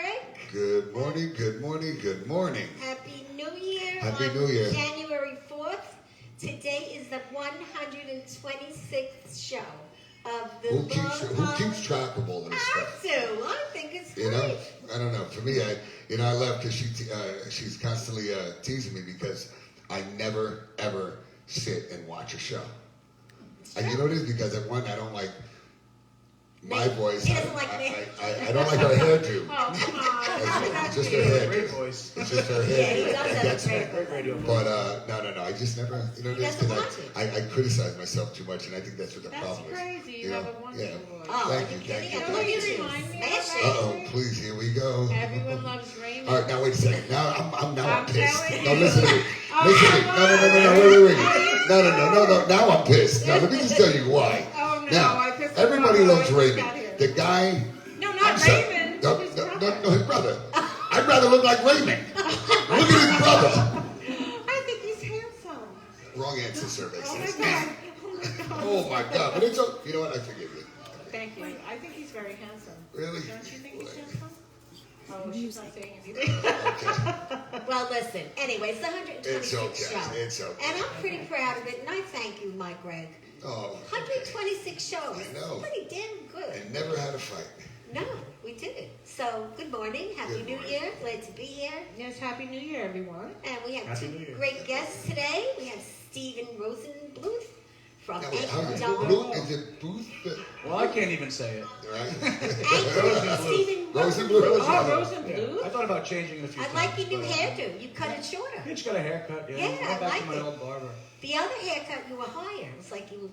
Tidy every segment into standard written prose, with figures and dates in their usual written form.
Gregg. Good morning, good morning, good morning. Happy New Year. Happy New Year. January 4th. Today is the 126th show of the Who keeps track of all of this stuff? I do. I think it's great. You know, I don't know. For me, I left because she's constantly teasing me because I never ever sit and watch a show. And you know what it is? Because at one, I don't like my voice. He doesn't like me. I don't like her hairdo. Oh, come on. It's just her hairdo. Great voice. It's just her hairdo. Yeah, he does have a great radio. But no. I just never, you know, He doesn't want it. I criticize myself too much, and I think that's what the problem is. That's crazy. You have a wonderful voice. Oh, Thank you. Don't you remind me of Uh-oh, please, here we go. Everyone loves Raymond. All right, now wait a second. Now I'm pissed. telling No, you. listen to me. Listen to me. No, wait. No. Now I'm pissed. Now let me just tell you why. Oh, no, Now, I pissed everybody him off loves when I Raymond. got here. The guy. No, I'm not sorry. Raymond. No, His brother. his brother. I'd rather look like Raymond. Look at his brother. I think he's handsome. Wrong answer, survey Oh, my says. God. Oh my God! But it's okay. You know what? I forgive you. Thank you. I think he's very handsome. Really? Don't you think he's handsome? Oh, she's not saying anything. Okay. Well, listen. Anyway, it's the 126th It's okay. show. It's okay. And I'm pretty proud of it, and I thank you, Mike Gregg. Oh. 126 shows. I know. Pretty damn good. And never had a fight. No, we did it. So, good morning. Happy Good New morning. Year. Glad to be here. Yes, Happy New Year, everyone. And we have Happy New two Year. great guests today. We have Stephen Rosenbluth from Now, wait, how Anchor is it? Down. Booth? Is it Booth? Well, I can't even say it. Right? Stephen Rosenbluth. Rosenbluth. Oh, Rose and Yeah. Blue? I thought about changing it a few I times. like your new but, hairdo. You cut it shorter. Yeah, she got a haircut. Yeah, Yeah, Went I back like to my it. old barber. The other haircut, you were higher. It's like your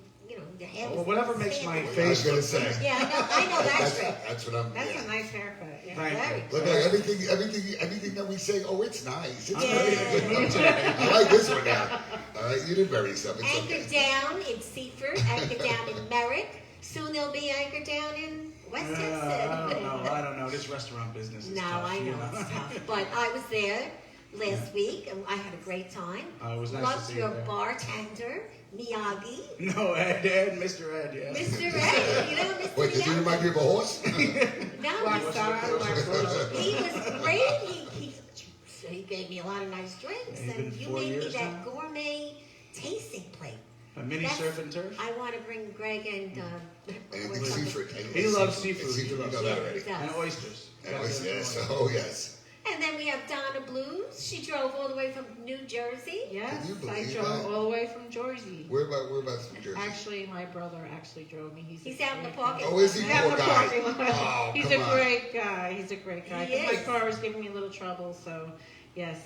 hair was... Well, whatever makes my I was face gonna look say. good. Yeah, I know that's right. That's what I'm. That's yeah. a nice haircut. Yeah. Thank Very you. Look at everything that we say. Oh, it's nice. It's Yeah. great. I like this one now. All right, you did bury stuff. It's Anchor okay. Down in Seaford, Anchor Down in Merrick. Soon there'll be Anchor Down in West Hempstead. I don't know. This restaurant business is No, tough. I know it's tough. But I was there last week, and I had a great time. It was nice to Loved see your you there. bartender, Miyagi. No, Ed, Mr. Ed, yeah. Mr. Ed, you know Mr. Wait, did you Miyagi? remind me of a horse? No, Black Star, Black Star. he was great. He gave me a lot of nice drinks, Yeah, and been you 4 made me years that now? gourmet tasting plate. A mini surf and turf. I want to bring Gregg and And seafood. He loves seafood. Seafood, you know that Yeah, already. he does. And oysters. And oysters, yes. Oh, yes. And then we have Donna Blues. She drove all the way from New Jersey. Yes, Can you I believe drove that? all the way from Jersey. Whereabouts New Jersey? Actually, my brother actually drove me. He's out in the great parking guy. Oh, is he? He's out in Poor the guy. parking lot. Oh, He's come a on. great guy. He's a great guy. He But my is. car is giving me a little trouble, so yes.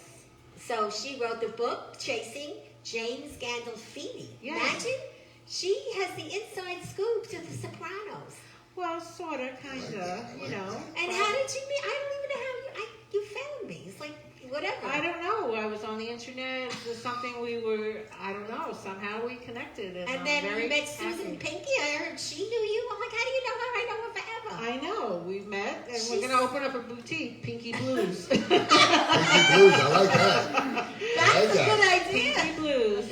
So she wrote the book, Chasing James Gandolfini. Yes. Imagine, she has the inside scoop to The Sopranos. Well, sorta, kinda, you know. And but how did you meet? I don't even know how you found me. It's like, whatever. I don't know. I was on the internet. It was something we were. I don't know. Somehow we connected, and I'm And then very we met Susan happy. Pinky. I heard she knew you. I'm like, how do you know her? I know her forever. I know. We met, and She's- we're gonna open up a boutique, Pinky Blues. Pinky Blues, I like that. That's like a that. good idea. Pinky Blues.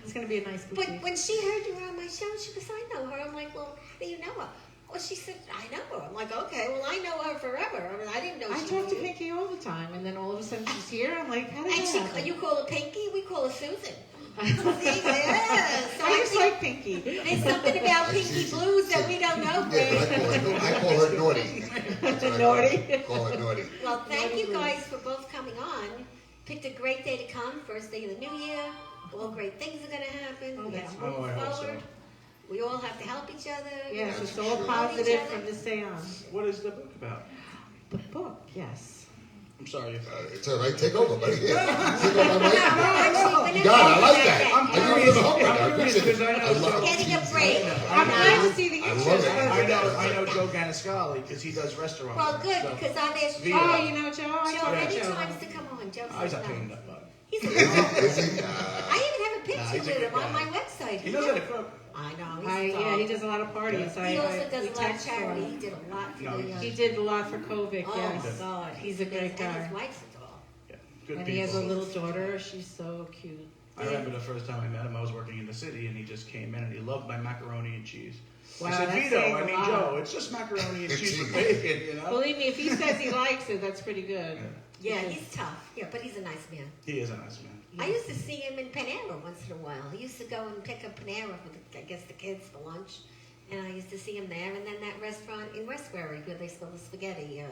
It's gonna be a nice boutique. But when she heard you were on my show, she goes, I know her. I'm like, well, how do you know her? Well, she said, I know her. I'm like, okay, well, I know her forever. I mean, I didn't know I she talk to knew you. Pinky all the time, and then all of a sudden she's here. I'm like, how did And that she, happen? you call her Pinky, we call her Susan. See, yeah. So I just think like Pinky. there's something about Pinky Blues that we don't know, Yeah, but Greg. I call her naughty. That's what I Naughty. Call her naughty. Well, thank Naughty you Blues. guys for both coming on. Picked a great day to come, first day of the new year. All great things are going to happen. Oh, We that's have to move I hope so. forward. We all have to help each other. Yes, That's it's all true. positive from this day on. What is the book about? The book, yes. I'm sorry. It's all right. Take over, buddy. Yeah. Take over my mic. Actually, You got it. I like that. I'm I know curious. you're hungry. I I'm curious appreciate because it. I know love Getting a it. break. I'm glad to see the I love interest. it. I know Joe Ganascali because he does restaurants. Well, good, so- because I've asked Via. Joe. Oh, you know Joe? I Joe talked many to Joe. times to come on. Joe Oh, he's says a pain in no. the butt. He's a Is he? I even have a picture Nah, he's a with good him on guy. my website. He knows how to cook. I know. Yeah, he does a lot of parties. He I also we does a lot of text for charity. him. He did a lot for No, the. He did a lot for COVID, Oh yes. my God, He's a great And guy. his wife's a doll. Yeah, good And people. he has a little daughter. She's so cute. I remember the first time I met him, I was working in the city, and he just came in, and he loved my macaroni and cheese. Wow, I said, that's Vito, saying I a mean lot. Joe, it's just macaroni and cheese with bacon, you know? Believe me, if he says he likes it, that's pretty good. Yeah, he's tough. Yeah, but he's a nice man. He is a nice man. I used to see him in Panera once in a while. He used to go and pick up Panera for, I guess, the kids for lunch. And I used to see him there. And then that restaurant in Westbury where they sell the spaghetti.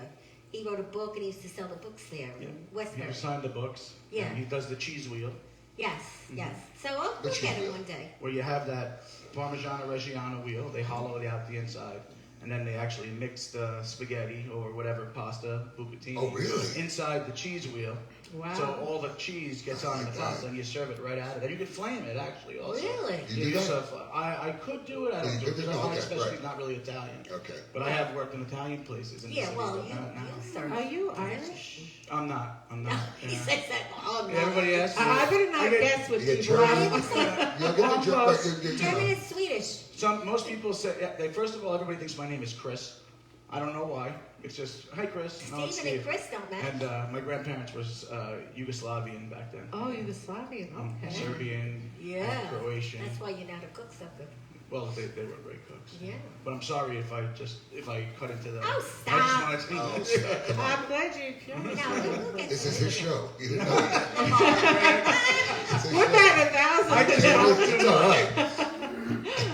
He wrote a book and he used to sell the books there Yeah. in He Westbury. signed the books. Yeah. And he does the cheese wheel, Yes, yes. So we'll Which get is him good. one day. where you have that Parmigiano Reggiano wheel. They hollow it out the inside. And then they actually mix the spaghetti or whatever pasta, bucatini, Oh, really? inside the cheese wheel. Wow. So all the cheese gets on the pasta and you serve it right out of it. And you can flame it actually also. Really? You do just that? I could do it. I don't You do could it. do it? My Okay, specialty right. is not really Italian. Okay. But I have worked in Italian places in the Yeah, city, well, but you not now. serve. Are you Irish? I'm not. No, he Yeah. says that. Oh, no. Everybody asks me. I better not I get- guess what You get people German? are. You'll get the Almost. German is Swedish. Most people say, first of all, everybody thinks my name is Chris. I don't know why. It's just, hi Chris. No, it's Stephen and Steve. Chris don't match. And my grandparents was Yugoslavian back then. Oh, Yugoslavian. Okay. Serbian, Yeah. and Croatian. That's why you know how to cook so good. Well, they were great cooks. Yeah. But I'm sorry if I cut into the. Oh, I just stop. wanted to. Oh, stop. Come on. I'm glad you No, cured we'll get This is to his it. show. You didn't know that. It's his Put show. that I just talked too It's all much. right.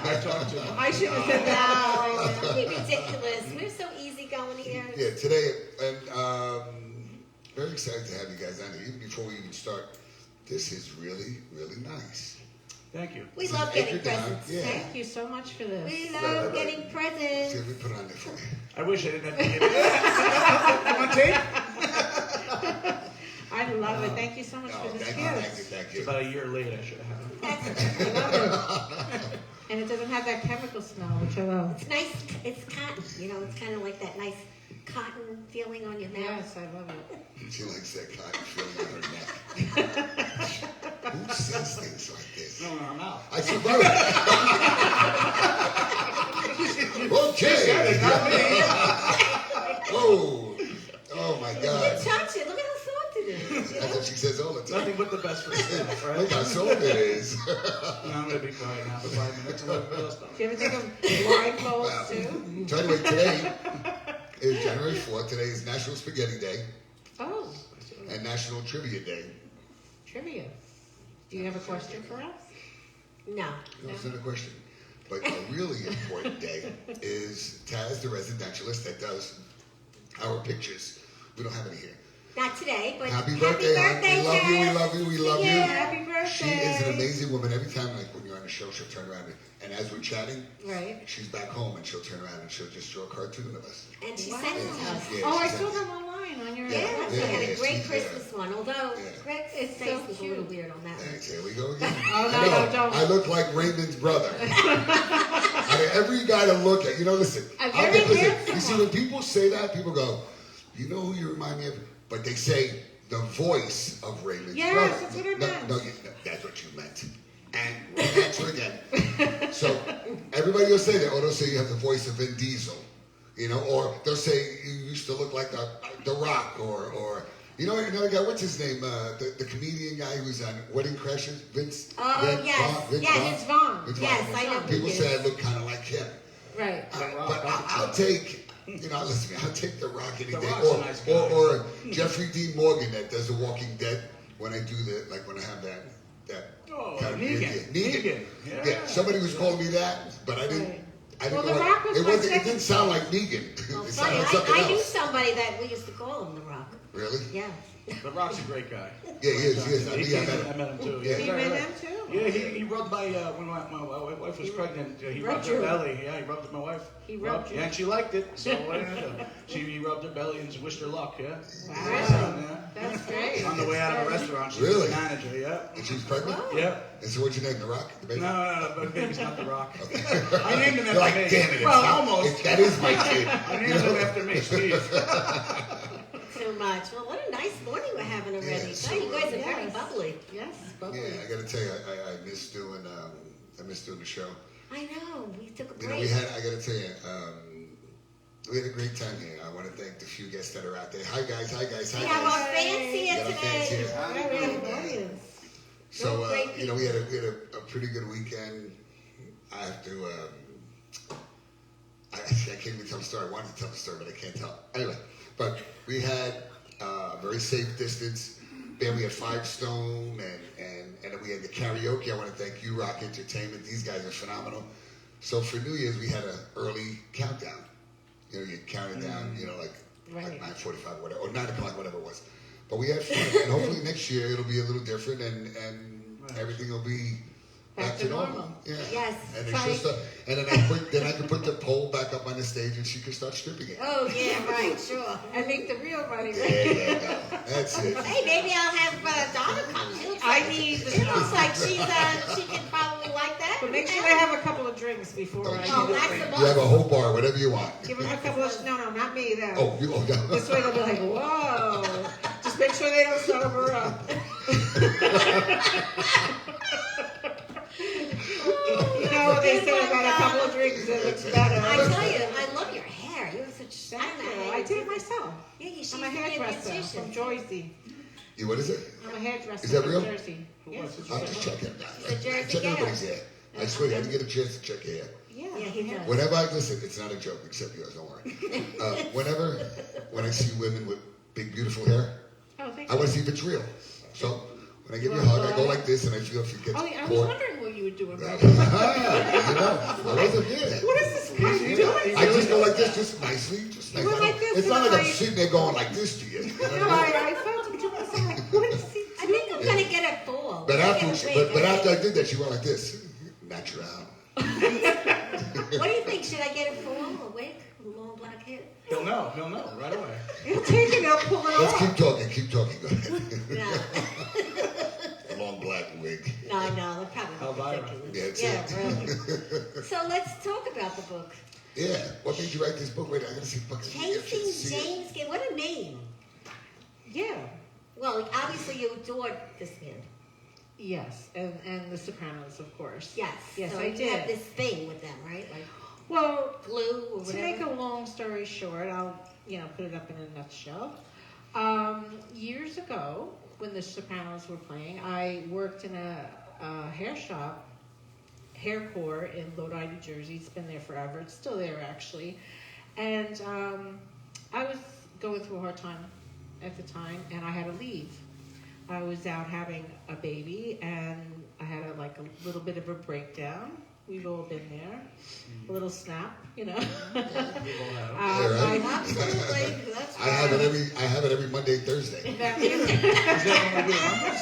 I talked too much. I should have said that. Don't be ridiculous. We're so easy going here. Yeah, today, and very excited to have you guys on here. Even before we even start, this is really, really nice. Thank you. We This love is getting anchored down. presents. Yeah. Thank you so much for this. We Right, love right. getting See presents. if we put it on there for you. I wish I didn't have to give it. You want tape? I love it. Thank you so much No, for this thank you, gift. thank you, thank It's you. about a year late. I should have had it. That's, I love it. And it doesn't have that chemical smell, which I love. it's nice. It's cotton. You know, it's kind of like that nice cotton feeling on your mouth. Yes, I love it. She likes that cotton feeling on her neck. Who says things like this? No, I'm out. I survived. Okay. Whoa. Oh my You God. touch it. Look at how soft it is. That's what she says all the time. Nothing but the best for staff, right? Look how soft it is. No, I'm gonna be quiet now for 5 minutes and let Bill stop. Do you ever take them blindfolds too? So anyway, today is January 4th. Today is National Spaghetti Day Oh, and National Trivia Day. trivia. Do you have a question for us? No. No, it's not a question. But a really important day is Taz, the residentialist that does our pictures. We don't have any here. Not today, but Happy birthday, hon. We love you, we Taz. love you, we love Yeah. you. Happy birthday. She is an amazing woman. Every time, like when you're on the show, she'll turn around and as we're chatting, Right. she's back home and she'll turn around and she'll just draw a cartoon of us. And she Wow. sent it to us. Yeah, Oh, I she saw sent- them online on your Yeah, Yeah, she had yeah, a great she's Christmas one. Although Yeah. Greg's It's face so was a cute. little weird on that one. Thanks, here we go again. Oh, no, I know. no, don't. I look like Raymond's brother. I mean, every guy to look at, listen. A I'll very listen. handsome You see, when people say that, people go, you know who you remind me of? But they say the voice of Raymond's Yes, brother. that's what I meant. No, that's what you meant. And we'll answer again. So everybody will say that, or they'll say you have the voice of Vin Diesel, or they'll say you used to look like The Rock, or another guy. What's his name? The comedian guy who's on Wedding Crashers, Vince. Oh, yes. It's Vaughn. Vince Yes, Vaughn. I know who People he say is. I look kind of like him. Right. But I'll take, listen, I'll take The Rock any The day. Rock's a nice guy. Or Jeffrey Dean Morgan that does The Walking Dead when I do when I have that Oh, kind of Negan. Negan. Yeah. Yeah, somebody was calling me that, but I didn't. Right. I didn't Well, know The what- Rock was it my wasn't. It second didn't sound like Negan. Well, It funny. sounded like something I knew else. somebody that we used to call him The Rock. Really? Yeah. The Rock's a great guy. Yeah, he is. I met him. I met him too. Yeah. Yeah, You very met right. him too? Yeah, he rubbed my when my wife was pregnant. He rubbed rubbed her you. belly. Yeah, he rubbed my wife. He rubbed you. Yeah, and she liked it. So what did I do? He rubbed her belly and wished her luck. Yeah. Wow. Yeah. That's great. On the way out of the restaurant, she Really? was the manager. Yeah. And she's pregnant? Oh. Yeah. And so what's your name? The Rock? The baby? No, but baby's not the Rock. I named him You're like, after me. damn it. It's Well, not, almost. that is my kid. I named him after me, Steve. So much. Well, what a nice morning we're having already. Yeah, So you guys are very Yes. bubbly. Yes, bubbly. Yeah, I got to tell you, I miss doing the show. I know. We took a You know, break. I got to tell you, we had a great time here. I want to thank the few guests that are out there. Hi guys. We have our fans here Got our fans today. here. Yeah, we have an audience. So, Great we had a pretty good weekend. I have to I can't even tell the story. I wanted to tell the story, but I can't tell. Anyway, but we had very safe distance. Then we had 5 Stone, and then we had the karaoke. I want to thank You Rock Entertainment. These guys are phenomenal. So for New Year's, we had an early countdown. You know, you counted down, you know, like 9:45 or whatever, or 9 o'clock, whatever it was. But we had fun, and hopefully next year it'll be a little different, and everything will be back to normal. Yeah. Yes. And it's just and then I can put the pole back up on the stage, and she can start stripping it. Oh yeah, right, sure. I make the real money. There you go. That's it. Hey, maybe I'll have Donna come. I need the It looks like she can probably like that. But make sure they have a couple of drinks before I Oh, do that's it. the You have a boss. whole bar, whatever you want. Give them a couple of, no, not me, them. Oh, no. This way they'll be like, whoa. Just make sure they don't sober up. You know what they say about a couple of drinks, it looks better. I tell you, I love your hair. You have such. Thank you. I did it myself. Yeah, you should I'm a be a hairdresser beautician. from Jersey. What is it? I'm a hairdresser Is that from real? Jersey. Yes. I'm just checking. He's a Jersey Check guy. everybody's hair. I swear, you have to get a chance to check your hair. Yeah, he does. Whenever I listen, it's not a joke, except yours. Don't worry. When I see women with big, beautiful hair, Oh, thank I you. want to see if it's real. So when I give you a hug, I go like this, and I feel if you get Oh, I was caught. wondering what you were doing right You know, I wasn't there. What is this guy doing? I just go like this, just nicely, just nicely. Go like this, It's not and like I'm like- sitting there going like this to you. You know what No, I mean? I felt him doing this. I'm like, what is he I doing? think I'm gonna get a full. But after, Get a wig, but I after I think. did that, she went like this, natural. What do you think? Should I get a full, a wig, long black hair? He'll know right away. He'll take it, he'll pull it Let's off. keep talking. Go ahead. No, A long black wig. no, they're probably Elvira. ridiculous. Yeah, Yeah, it's really. So let's talk about the book. Yeah. What made you write this book? Wait, I gotta see the book. Chasing James Gay. What a name. Yeah. Well, obviously you adored this man. Yes, and The Sopranos, of course. Yes. Yes, so I you have did. this thing with them, right? Like Well, glue or to whatever. make a long story short, I'll put it up in a nutshell. Years ago, when The Sopranos were playing, I worked in a hair shop, Haircore in Lodi, New Jersey. It's been there forever. It's still there actually, and I was going through a hard time at the time, and I had to leave. I was out having a baby, and I had a little bit of a breakdown. We've all been there. A little snap, you know. Yeah, right. Absolutely. That's I have it every Monday, Thursday.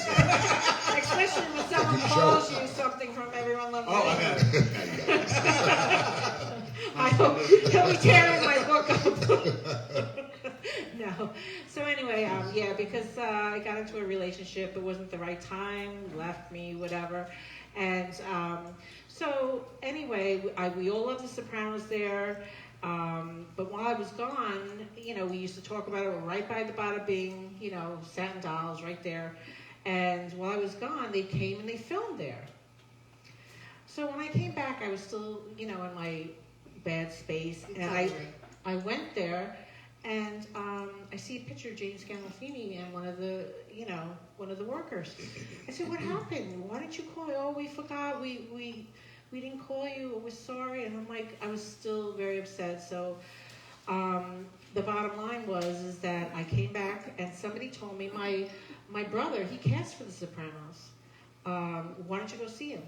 Especially when someone Good show. calls you something from Everyone Loves Oh, I Raymond. I hope he'll be tearing my book up. No. So anyway, because I got into a relationship, it wasn't the right time, left me, whatever. And so anyway, we all love The Sopranos there. But while I was gone, we used to talk about it. We're right by the Bada Bing, Satin Dolls right there. And while I was gone, they came and they filmed there. So when I came back, I was still, in my bad space. And I went there, and I see a picture of James Gandolfini and one of the workers. I said, "What happened? Why didn't you call?" "Oh, we forgot. We didn't call you. We're sorry." And I'm like, I was still very upset. So the bottom line is that I came back, and somebody told me my brother, he cast for The Sopranos. Why don't you go see him?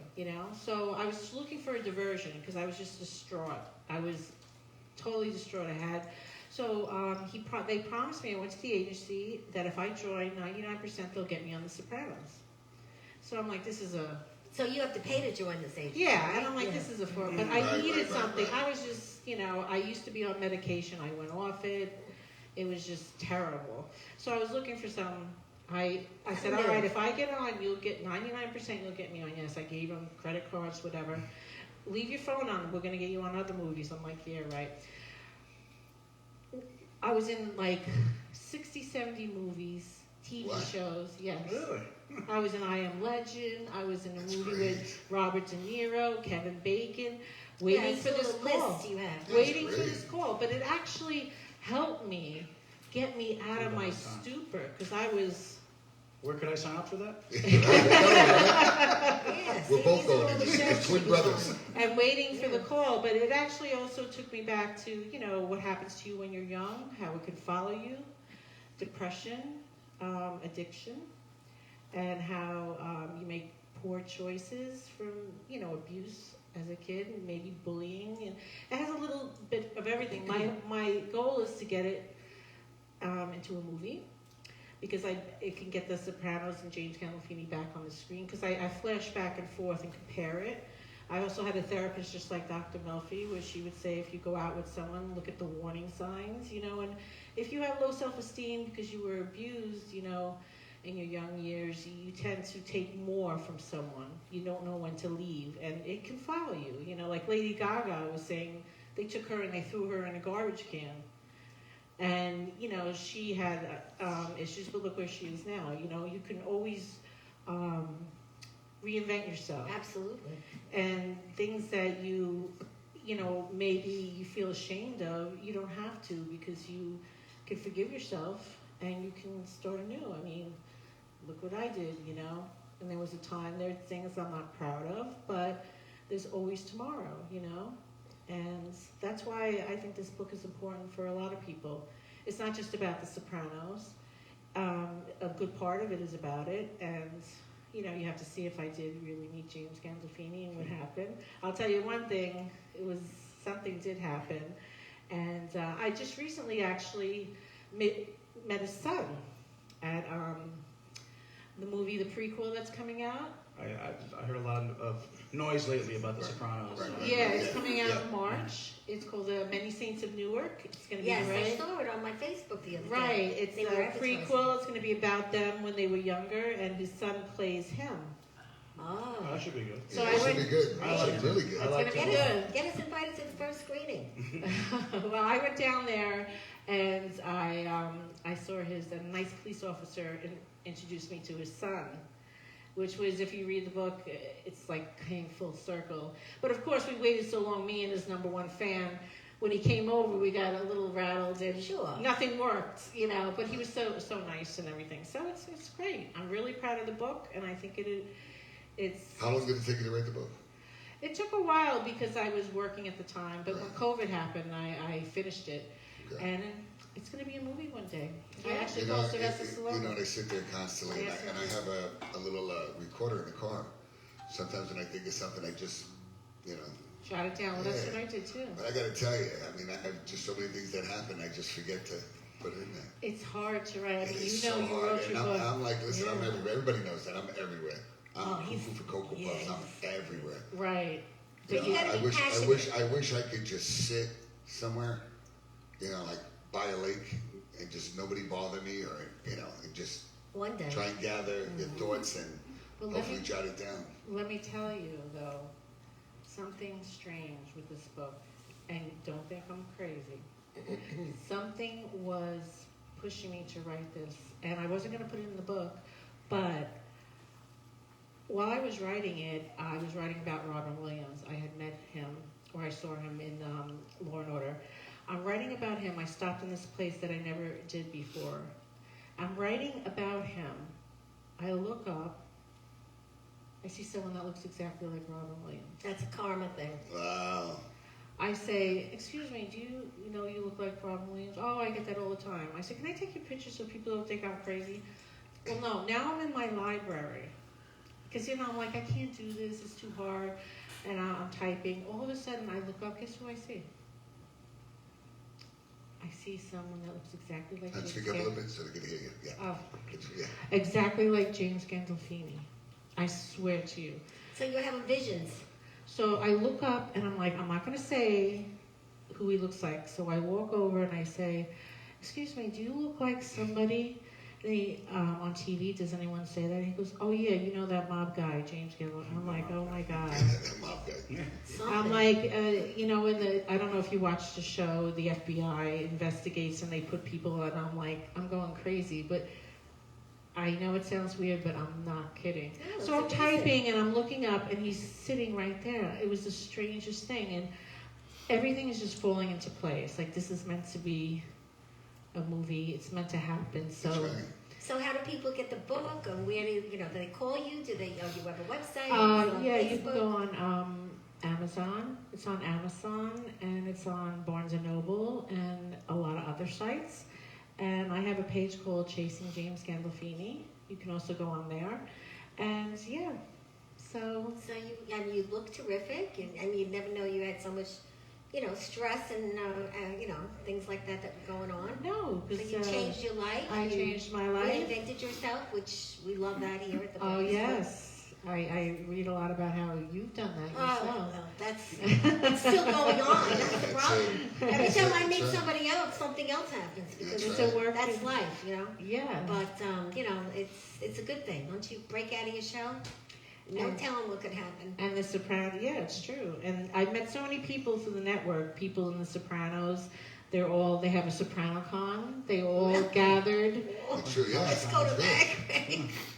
So I was looking for a diversion because I was just distraught. I was totally distraught. So they promised me, I went to the agency, that if I join 99%, they'll get me on The Sopranos. So I'm like, this is So you have to pay to join this agency. yeah, and I'm like, this is a form. But I Right, needed right, something. right. I was just, I used to be on medication. I went off it. It was just terrible. So I was looking for some. I said, all right, if I get on, you'll get 99%. You'll get me on. Yes, I gave them credit cards, whatever. Leave your phone on. We're gonna get you on other movies. I'm like, yeah, right. I was in 60, 70 movies, TV What? shows. Yes. Really? I was in I Am Legend. I was in a movie with Robert De Niro, Kevin Bacon, waiting for this call. list you have. Waiting for great. this call. But it actually helped me get me out of my stupor because I was Where could I sign up for that? Yes, We're both these are all going. the We're shows twin she's brothers. on. And waiting for the Yeah. call, but it actually also took me back to, you know, what happens to you when you're young, how it could follow you, depression, addiction, and how you make poor choices from, you know, abuse as a kid, and maybe bullying, and it has a little bit of everything. My goal is to get it into a movie, because it can get The Sopranos and James Gandolfini back on the screen, because I flash back and forth and compare it. I also had a therapist just like Dr. Melfi, where she would say, if you go out with someone, look at the warning signs, you know, and if you have low self-esteem because you were abused, you know, in your young years, you tend to take more from someone. You don't know when to leave, and it can follow you. You know, like Lady Gaga was saying, they took her and they threw her in a garbage can. And, you know, she had issues, but look where she is now. You know, you can always reinvent yourself. Absolutely. And things that you know, maybe you feel ashamed of, you don't have to, because you can forgive yourself and you can start anew. I mean, look what I did, you know. And there was a time, there are things I'm not proud of, but there's always tomorrow, you know. And that's why I think this book is important for a lot of people. It's not just about The Sopranos. A good part of it is about it, and you know, you have to see if I did really meet James Gandolfini and what happened. I'll tell you one thing, something did happen, and I just recently actually met his son at the movie, the prequel that's coming out. I heard a lot of noise lately about The Sopranos. Right. Yeah, it's coming out in March. It's called Many Saints of Newark. It's going to be Yes, I right. saw it on my Facebook the other day. Right, it's They a were advertising. prequel. It's going to be about them when they were younger, and his son plays him. Oh. Oh, that should be good. So Yeah, I it should went- be good. I It like should it. be really good. I like It's gonna it. be Get good. get us invited to the first screening. Well, I went down there, and I saw a nice police officer introduced me to his son, which was, if you read the book, it's like came full circle. But of course, we waited so long, me and his #1 fan. When he came over, we got a little rattled, and Sure. nothing worked, you know. But he was so nice and everything. So it's great. I'm really proud of the book, and I think it's. How long did it take you to write the book? It took a while because I was working at the time, but when COVID happened, I finished it, Okay. and it's going to be a movie one day. I Yeah. actually You know, posted as a salon. they sit there constantly, Yes, and I have a little recorder in the car. Sometimes when I think of something, I just, you know. Jot it down. Well, that's Yeah. what I did too. But I got to tell you, I mean, I have just so many things that happen, I just forget to put it in there. It's hard to write. I mean, It is you know, so you hard, wrote and your I'm, book. I'm like, listen, I'm Yeah. everywhere. Everybody knows that I'm everywhere. I'm Oh, cuckoo he's- for Cocoa yeah, Puffs. I'm everywhere. Right. But you gotta I be wish, passionate. I wish I could just sit somewhere, you know, like by a lake, and just nobody bother me, or you know, and just One day. try and gather your thoughts and Well, let hopefully me- jot it down. Let me tell you, though, something strange with this book, and don't think I'm crazy. Something was pushing me to write this, and I wasn't going to put it in the book, but while I was writing it, I was writing about Robin Williams. I had met him, or I saw him in Law and Order. I'm writing about him. I stopped in this place that I never did before. I'm writing about him. I look up. I see someone that looks exactly like Robin Williams. That's a karma thing. Wow. I say, excuse me, do you know you look like Robin Williams? Oh, I get that all the time. I say, can I take your picture so people don't think I'm crazy? Well, no, now I'm in my library. Because, you know, I'm like, I can't do this, it's too hard. And I'm typing. All of a sudden, I look up, guess who I see? I see someone that looks exactly like Let's James speak up a little Gandolfini. bit so they can hear you. Yeah. Oh, Yeah. exactly like James Gandolfini. I swear to you. So you're having visions. So I look up and I'm like, I'm not going to say who he looks like. So I walk over and I say, excuse me, do you look like somebody on TV? Does anyone say that? He goes, oh yeah, you know that mob guy, James Gandolfini. I'm like, oh my God. That mob guy. Something. I'm like, you know, I don't know if you watched the show, the FBI investigates and they put people, and I'm like, I'm going crazy, but I know it sounds weird, but I'm not kidding. Yeah, So I'm it's amazing. typing and I'm looking up and he's sitting right there. It was the strangest thing, and everything is just falling into place. Like, this is meant to be a movie. It's meant to happen. So That's right. So how do people get the book, or where do do they call you? Do you have a website? Yeah, you can Facebook? go on Amazon. It's on Amazon, and it's on Barnes and Noble, and a lot of other sites. And I have a page called Chasing James Gandolfini. You can also go on there, and yeah. So you look terrific, and you never know you had so much, stress and things like that were going on. no, So because you changed your life. I changed my life. Reinvented yourself, which we love that here at the. Oh Breakfast Club. yes. I read a lot about how you've done that Oh, yourself. well, that's still going on. That's the problem. Every time I meet somebody else, something else happens because It's a work. that's life, Yeah. But it's a good thing. Once you break out of your shell, no And- telling what could happen. And the Sopranos, yeah, it's true. And I've met so many people through the network, people in the Sopranos. They have a SopranoCon. They all gathered. Sure, yeah. Let's go to that.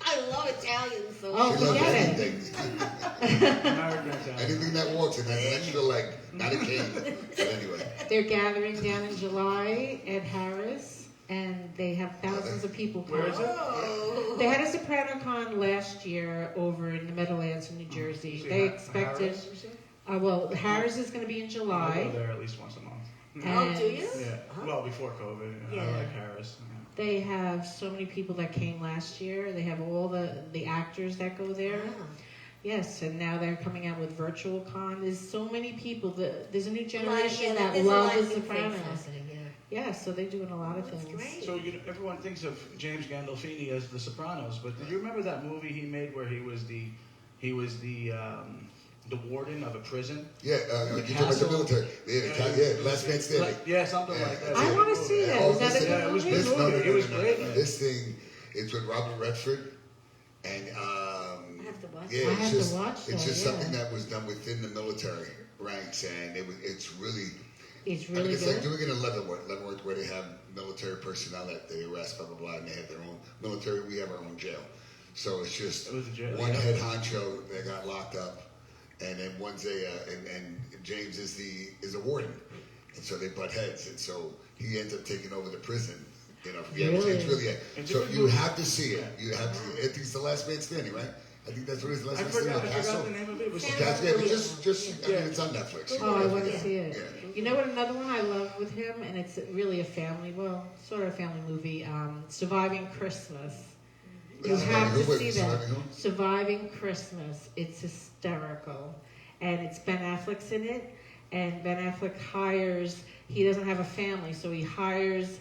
I love Italians, so Oh, She loves forget it. anything. American Italian. Anything that walks in has an extra leg, not a cane. But anyway. They're gathering down in July at Harris, and they have thousands of people Where come. is it? Oh. They had a SopranoCon last year over in the Meadowlands in New Jersey. See, They Ha- expected. Harris, you said? Harris is going to be in I July. go there at least once a month. Oh, do you? Yeah. Huh? Well, before COVID, I Yeah. like Harris. They have so many people that came last year. They have all the actors that go there. Ah. Yes, and now they're coming out with virtual con. There's so many people. There's a new generation that there's a love lot The of new things Sopranos. happening, yeah. Yeah, so they're doing a lot of That's things. great. So everyone thinks of James Gandolfini as The Sopranos, but did you remember that movie he made where he was the warden of a prison? Yeah, The you talking about the castle. military. Yeah, last man standing. Yeah, something like that. I want to see that. Oh, Is that a listen, good yeah, it was movie? good. This, no, no, It no, was no, great. no. This thing, it's with Robert Redford, and I have to watch yeah, it. I it's have to just watch it's that, just yeah. something that was done within the military ranks, and it's really. It's I mean, really it's good. like doing it in Leavenworth, where they have military personnel that they arrest, blah blah blah, and they have their own military. We have our own jail, so it's just It was a jail, one yeah. head honcho that got locked up, and then one's and James is a warden, and so they butt heads, and so he ends up taking over the prison. Yeah, Really? it's really It's a so good you movie. have to see it. You have to. I think it's the last man standing, right? I think that's what it is. The last I man standing. forgot the name of it. It was Sounds That's, yeah, but familiar. just I mean, it's on Netflix. Oh, I want Yeah. to see it. Yeah. You know what? Another one I love with him, and it's really a family, sort of a family movie. Surviving Christmas. You have to see that. Surviving Christmas. It's hysterical, and it's Ben Affleck's in it. And Ben Affleck he doesn't have a family, so he hires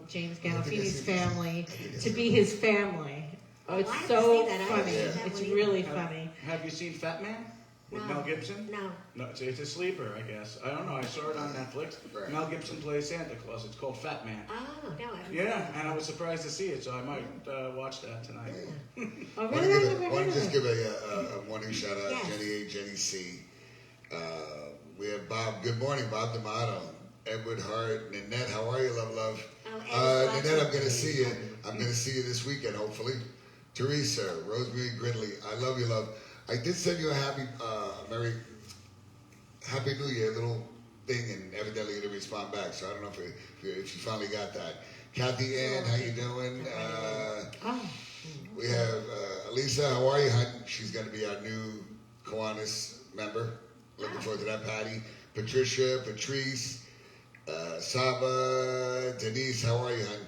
James Gandolfini's family to be his family. Oh, I it's have to so see that. I haven't funny. seen that It's one either. really funny. Have you seen Fat Man with No. Mel Gibson? No. No, it's a sleeper, I guess. I don't know. I saw it on Netflix. Right. Mel Gibson plays Santa Claus. It's called Fat Man. Oh, no, I haven't. Yeah, and I was surprised to see it, so I might watch that tonight. Oh, I really? I never want heard to of just it. give a morning shout out Yes. Jenny A, Jenny C. We have Bob. Good morning, Bob D'Amato. Edward Hart, Nanette. How are you, love? Oh, Ed's Nanette, I'm watching. going to see you. I'm going to see you this weekend, hopefully. Teresa, Rosemary Gridley. I love you, love. I did send you a happy New Year little thing, and evidently you didn't respond back. So I don't know if you finally got that. Kathy Ann, how you doing? Oh, We have Elisa. How are you, hon? She's going to be our new Kiwanis member. Looking forward to that, Patty. Patricia, Patrice, Saba, Denise. How are you, hon?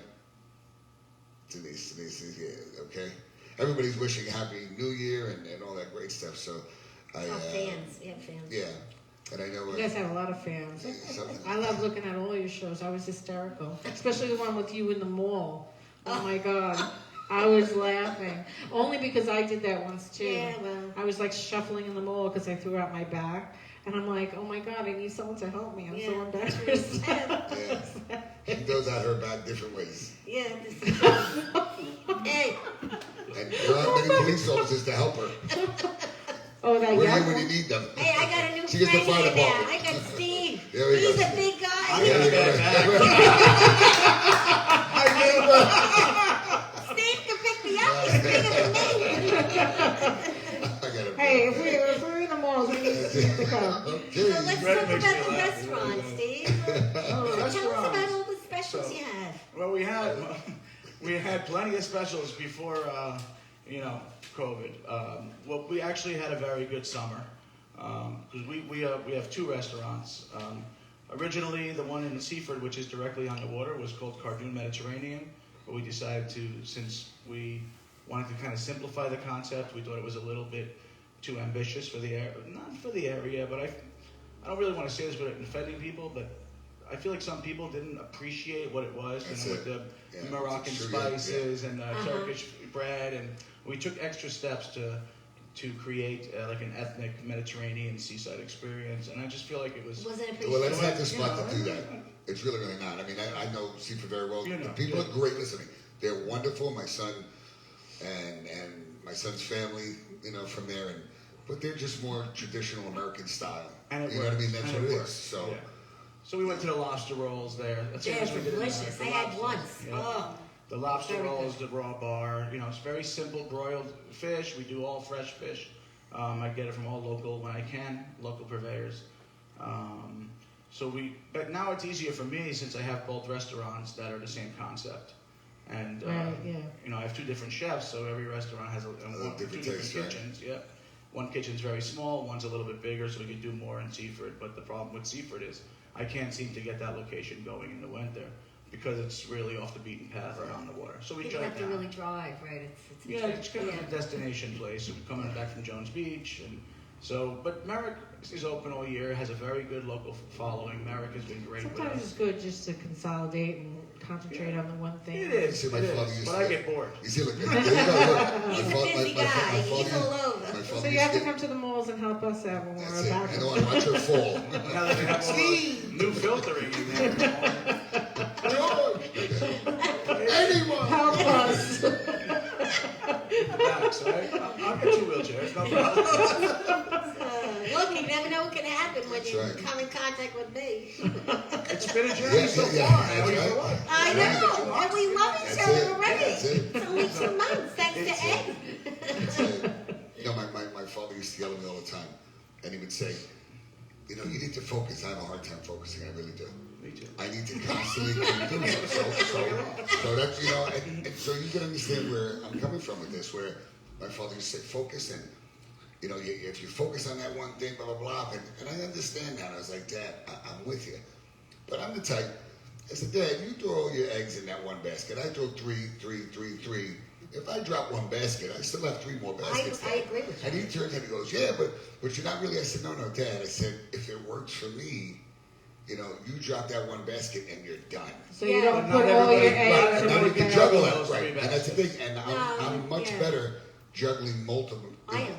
Denise, yeah, okay. Everybody's wishing Happy New Year and all that great stuff. So, Fans. We have fans. yeah, and I know you guys have a lot of fans. something. I love looking at all your shows. I was hysterical, especially the one with you in the mall. Oh my God, I was laughing only because I did that once too. Yeah, well. I was like shuffling in the mall because I threw out my bag, and I'm like, oh my God, I need someone to help me. I'm so Yeah. embarrassed. Yeah, she throws out her back different ways, Yeah, this is Hey, and there aren't many police officers to help her. Oh, that We're young here when one? you need them. hey, I got a new She gets the friend fire here now. department. I got Steve. There we He's go. a big guy. There you go. Steve can pick me up. He's bigger than me. I got it. Hey, if we're in the malls, we need Steve to come. Okay. So let's Greg talk makes about me the laugh. restaurant, Steve. Oh, Tell us restaurants. about all the specials So- you have. Well, we had We had plenty of specials before, COVID. Well, we actually had a very good summer because we have two restaurants. Originally, the one in Seaford, which is directly on the water, was called Cardoon Mediterranean, but we decided to, since we wanted to kind of simplify the concept, we thought it was a little bit too ambitious for the area, not for the area, but I don't really want to say this without offending people, but I feel like some people didn't appreciate what it was, with the Moroccan spices and the Turkish bread, and we took extra steps to create like an ethnic Mediterranean seaside experience, and I just feel like it was. Wasn't appreciated. Well, let's not the spot to do that. It's really not. I mean, I know Seaford very well. The people are great listening. They're wonderful. My son and my son's family, from there, but they're just more traditional American style. And you know what I mean? That's what it is. So. Yeah. So we went to the lobster rolls there. That's They're delicious. I had once. Yeah. Oh. The lobster rolls, the raw bar. It's very simple broiled fish. We do all fresh fish. I get it from all local when I can, local purveyors. But now it's easier for me since I have both restaurants that are the same concept. And I have two different chefs, so every restaurant has two different kitchens. Right? Yeah, one kitchen's very small, one's a little bit bigger, so we could do more in Seaford. But the problem with Seaford is I can't seem to get that location going in the winter because it's really off the beaten path right on the water. So we have to really drive, right? It's kind of a destination place. So we're coming back from Jones Beach, and but Merrick is open all year. Has a very good local following. Merrick has been great. Sometimes it's good just to consolidate and concentrate on the one thing. It is, but I get bored. You see, look, there you go. He's a busy guy. He's all over. So you have to come to the malls and help us out when we're back. I know, I watch her fall. Now that they have new filtering in there. Anyone! Help us! Max, right? I'll get you wheelchairs. No problem. Look, you never know what can happen when you come in contact with me. It's been a journey so far. I know, and we love each other already. It's only 2 months, thanks to Ed. My father used to yell at me all the time, and he would say, you need to focus. I have a hard time focusing, I really do. Me too. I need to constantly keep doing it. So that's, and so you can understand where I'm coming from with this, where my father used to say, focus, and, if you focus on that one thing, blah, blah, blah, and I understand that. I was like, Dad, I'm with you. But I'm the type, I said, Dad, you throw all your eggs in that one basket. I throw three. If I drop one basket, I still have 3 more baskets. I agree with you. And he turns and he goes, yeah, but you're not really. I said, no, Dad. I said, if it works for me, you drop that one basket and you're done. So you don't put all your eggs in now one you can basket. juggle that, right? And that's the thing. And I'm much better juggling multiple.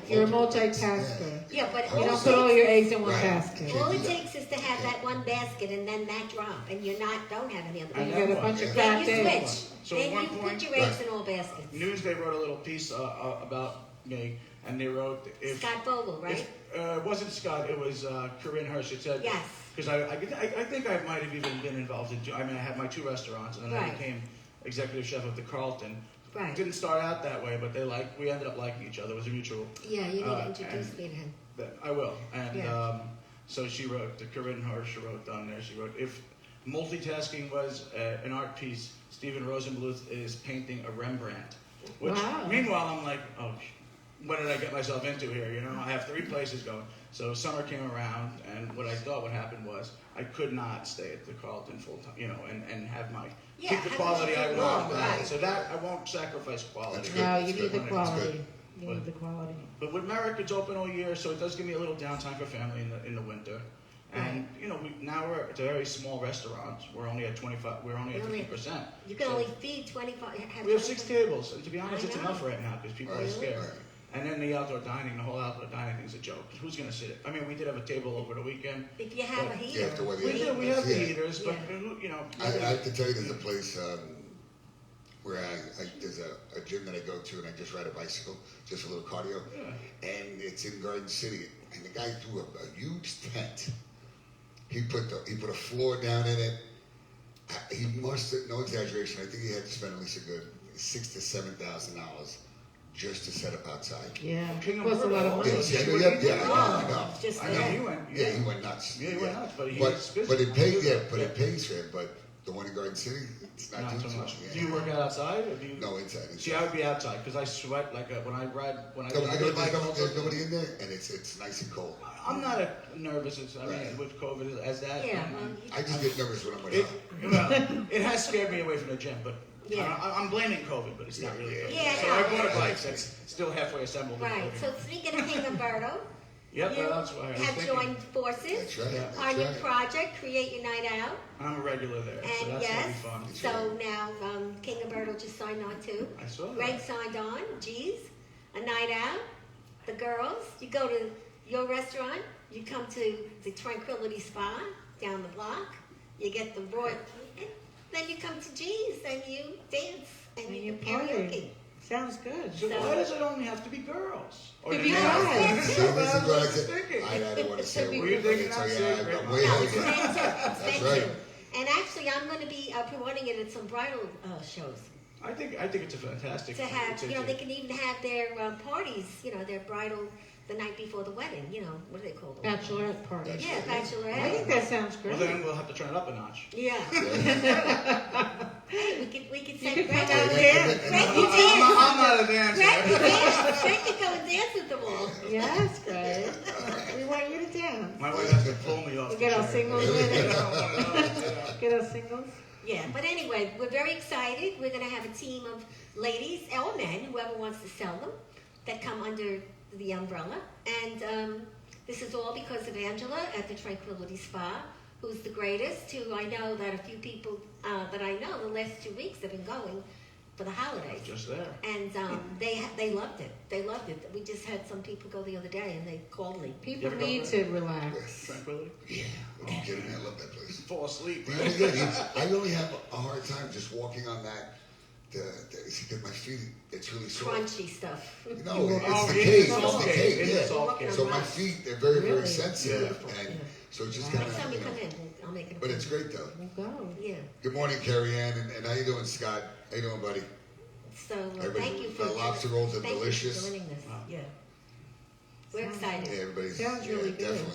You're a multitasker. Yeah, but you don't put all your eggs in one basket. All it takes is to have that one basket and then that drop, and you don't have any other. And you got a bunch of Then fat you eggs. switch. So Then at one you point, put your eggs in all baskets. Newsday wrote a little piece about me, and they wrote Scott Vogel, right? It wasn't Scott. It was Corinne Hirsch. It said yes. Because I think I might have even been involved in. I had my 2 restaurants, and then I became executive chef of the Carlton. Right. Didn't start out that way, but we ended up liking each other. It was a mutual. Yeah, you need to introduce me to him. I will. And so she wrote, Corinne Hirsch wrote down there, she wrote, if multitasking was an art piece, Stephen Rosenbluth is painting a Rembrandt. Which, meanwhile, I'm like, oh, what did I get myself into here? I have 3 places going. So summer came around, and what I thought would happen was I could not stay at the Carlton full time, and have keep the quality I want. Right. So that I won't sacrifice quality. No, you need the quality. You need the quality. But with Merrick, it's open all year, so it does give me a little downtime for family in the winter. And now we're at a very small restaurant. We're only at 25. We're only at 50%. You can only feed 25. We have 6 tables, and to be honest, it's enough right now because people are scared. And then the outdoor dining, the whole outdoor dining thing's a joke. Who's going to sit it? I mean, we did have a table over the weekend. If you have a heater. You have to wear the we have the heaters, but I have to tell you, there's a place where there's a gym that I go to, and I just ride a bicycle, just a little cardio, and it's in Garden City. And the guy threw a huge tent. He put a floor down in it. He must have, no exaggeration, I think he had to spend at least a good $6,000 to $7,000 just to set up outside. Yeah, it was a lot of money. I know. Just I know he went. He went nuts. Yeah, he went nuts, but it pays for him. But The one in Garden City, it's not, Not doing so too much. much. Do you work out outside, or do you? No, inside. See, I would be outside because I sweat like when I ride. When I No, ride there's, bike, there's nobody in there, and it's nice and cold. I'm not nervous. I mean, Right. with COVID as that. Yeah, I just get nervous when I'm with It, her. well, it has scared me away from the gym, but Yeah. I'm blaming COVID, but it's not really COVID. Yeah, So no. I bought a bike that's still halfway assembled. in right. COVID. So speaking of King Umberto, Yep, you that's what I was have thinking. joined forces That's right. Yeah. That's on your right. project, Create Your Night Out. I'm a regular there, so And that's gonna be yes, fun. so now King Umberto just signed on too. I saw that. Gregg signed on. Geez, a night out. The girls, you go to your restaurant. You come to the Tranquility Spa down the block. You get the raw, and then you come to G's and you dance and And you you do karaoke. party. Sounds good. So So- why does it only have to be girls? Or Could do be you- guys. See, this is what I was said. thinking. I don't want to say a Were word. you but thinking it's that like, secret? I'm way No, ahead it's of you. men too. It's That's men right. too. And actually, I'm going to be promoting it at some bridal shows I think it's a fantastic. to have. it's You know, a- they can even have their parties. You know, their bridal the night before the wedding. You know, what do they call them? Bachelorette party. Yeah, I bachelorette. think that sounds Well, great. then we'll have to turn it up a notch. Yeah. Hey, we could You send could Greg come out out there. there. Greg, and- you dance. I'm not a dancer. Greg, you dance. Greg could go and dance with them all. Yes, Greg. We want you to dance. My wife has to pull me off. We the get our chair. singles in I it. don't wanna- Get our singles. Yeah, but anyway, we're very excited. We're going to have a team of ladies or men, whoever wants to sell them, that come under the umbrella. And this is all because of Angela at the Tranquility Spa, who's the greatest, who I know that a few people that I know the last 2 weeks have been going for the holidays. Just there. And they loved it. They loved it. We just had some people go the other day and they called me. People ever go need there? to relax. Tranquility. Yeah, are you kidding me? I love that place. Fall asleep. You know, again, I really have a hard time just walking on that. Because my feet, it's really sore. Crunchy stuff. No, it's Oh, the yeah, cave. it's It's all the cave. cave, It's yeah. all cave. So my feet, they're very, very Really? sensitive, Yeah. and so it's just Next kind time you of, come in, I'll make it. but it's great though. We'll go. Yeah. Good morning, Carrie Ann, and how you doing, Scott? How you doing, buddy? So Everybody- thank you for the lobster rolls are thank delicious. You for joining this. Wow. Yeah. We're Sounds excited. Yeah, everybody's Sounds really good. definitely.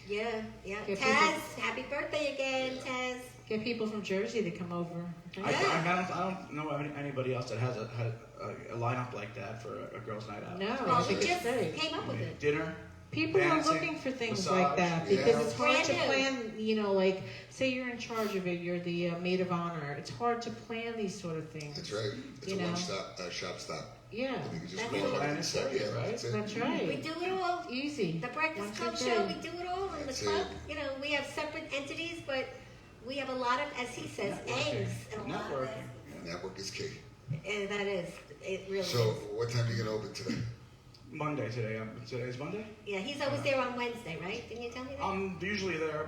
Yeah, yeah. Yeah, Taz, happy birthday again, Taz. Get people from Jersey to come over. I don't know anybody else that has a lineup like that for a girls' night out. No, Well, I we think it's just great. came up with it. Dinner. People Dancing, are looking for things massage, like that yeah. because it's hard Brand to new. plan. You know, like say you're in charge of it, you're the maid of honor. It's hard to plan these sort of things. That's right. It's You a know. one-stop shop stop. Yeah, And you can just That's go it. on Plan and it set. for you, Yeah, right? that's it. that's We right. do it all. Easy. The Breakfast 1, Club 2, show, 3. we do it all in the That's club. it. You know, we have separate entities, but we have a lot of, as he says, eggs and a lot of Networking. Network is key. and that is, it really So, is. what time are you gonna open today? Monday today. Today's Monday. Yeah, he's always there on Wednesday, right? Didn't you tell me that? I'm usually there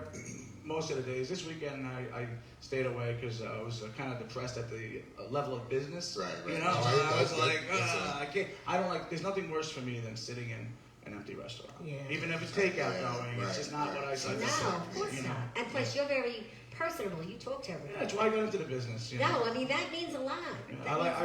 most of the days. This weekend I stayed away because I was kind of depressed at the level of business. Right, You right. know, No, so I was that's like, it. I can't. I don't like. There's nothing worse for me than sitting in an empty restaurant. Yeah. Even if it's takeout Yeah, going, right, it's just not right. what I said. No, of course You know. not. And plus, you're very personable. You talk to Yeah, everybody. that's why I got into the business. You know? No, I mean that means a lot. You know, That means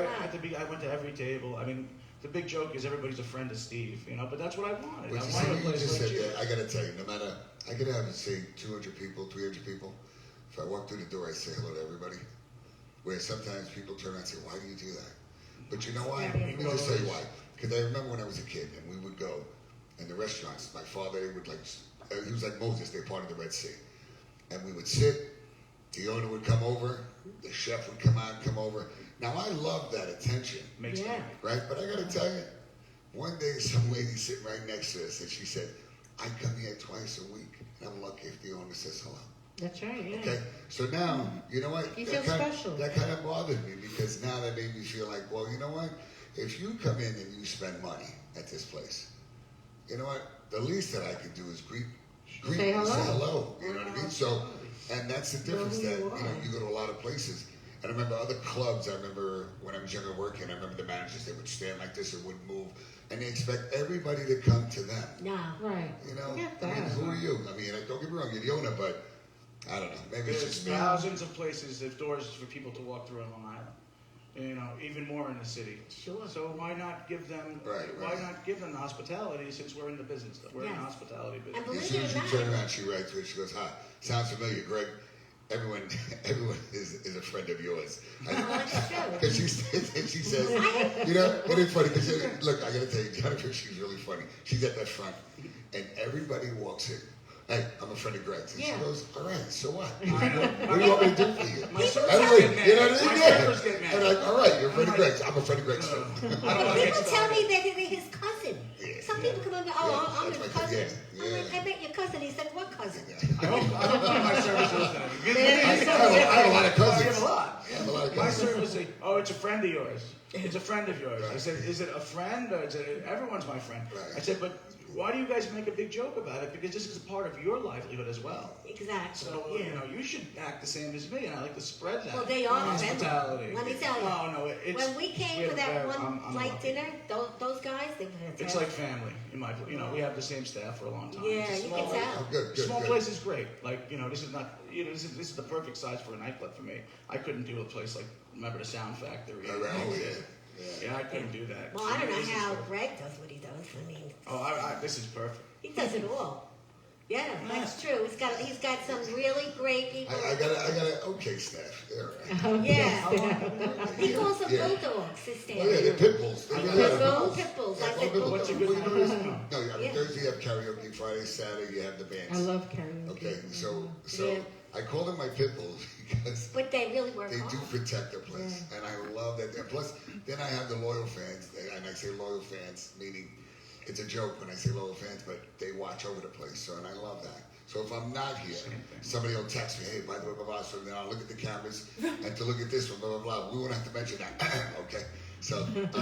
a lot. I went to every table. I mean, the big joke is everybody's a friend of Steve, you know. But that's what I wanted. But I you wanted a see, you place just like said you. that. I gotta tell you, no matter, I could have, say, 200 people, 300 people. If I walk through the door, I say hello to everybody. Where sometimes people turn around and say, why do you do that? But you know why? Yeah, Let me just tell you why. Because I remember when I was a kid and we would go in the restaurants. My father, they would like, he was like Moses, they parted the Red Sea. And we would sit, the owner would come over, the chef would come out, come over. Now I love that attention, Makes Yeah. me. right? But I gotta tell you, one day some lady sitting right next to us and she said, I come here twice a week and I'm lucky if the owner says hello. That's right. Yeah. Okay, so now, you know what? You That feel kind- special. That kind of bothered me because now that made me feel like, well, you know what? If you come in and you spend money at this place, you know what? The least that I could do is greet Say you, hello. say hello. You know what I mean? So, and that's the difference who that, you you know, are. you go to a lot of places. And I remember other clubs, I remember when I was younger working, I remember the managers, they would stand like this and wouldn't move. And they expect everybody to come to them. No. Right. You know, Forget I mean, that. who are you? I mean, don't get me wrong, you're the owner, but I don't know. Maybe it's There's just me. thousands of places, there's doors for people to walk through in Long Island. You know, even more in the city. Sure. So why not give them? Right, why right. not give them the hospitality since we're in the business? We're in the Yes. hospitality And business. As believe soon it as or you not, turn around, she writes to her. She goes, "Hi, sounds familiar, Greg." everyone is a friend of yours. Oh, it's true. Because she says, you know, it is funny. Because look, I got to tell you, Jennifer, she's really funny. She's at that front, and everybody walks in. Hey, I'm a friend of Gregg's. And Yeah. she goes, all right, so what? I know. What do you want me to do for you? My servers Everybody, get mad. you know what I mean? My Yeah. servers get mad. And I'm like, all right, you're a friend of Gregg's. I'm a friend of Gregg's too. I don't But want to get people tell me started. that they're his cousin. Yeah. Some people come up and oh, Yeah, I'm that's his my cousin. cousin. Yeah, I'm like, yeah. I met your cousin. He said, what cousin? I hope none of my servers listen. I have a lot of cousins. I have a lot. I have a lot of My cousins. servers say, "Oh, it's a friend of yours. It's a friend of yours." I said, "Is it a friend? Or is it everyone's my friend?" Right. I said, "But why do you guys make a big joke about it? Because this is a part of your livelihood as well. Exactly. So yeah. you know, you should act the same as me, and I like to spread that. Well, they are hospitality. friendly. Let me tell you. Oh no, it's When we came have for that very- one I'm flight lucky. dinner, those guys, they were fantastic. It's like family. In my, you know, we have the same staff for a long time. Yeah, It's a you small, can tell. Oh, good, good, small good. place is great. Like, you know, this is not, you know, this is the perfect size for a nightclub for me. I couldn't do a place like, remember the Sound Factory? Oh, yeah. Yeah, I couldn't do that. Well, I don't know This is how perfect. Gregg does what he does. I mean, Oh, this is perfect. he does it all. Yeah, that's true. He's got some really great people. I got a okay staff. They're all right. Yeah. He Yeah. calls them Yeah. bulldogs, his staff. Oh, yeah, they're pit bulls. They got a lot of Pitbull, pit pitbulls. Yeah, I call said them bulldogs. What's a good Well, you know, number? No, I mean, Yeah. Thursday you have karaoke, Friday, Saturday you have the bands. I love karaoke. Okay, so Yeah. I call them my pit bulls because But they really work they hard. do protect their place, and I love that. And plus, then I have the loyal fans, and I say loyal fans, meaning it's a joke when I say loyal fans, but they watch over the place, so and I love that. So if I'm not here, somebody will text me, hey, by the way, blah, blah, blah. So then I'll look at the cameras and to look at this one, blah, blah, blah. We won't have to mention that. Okay. So, but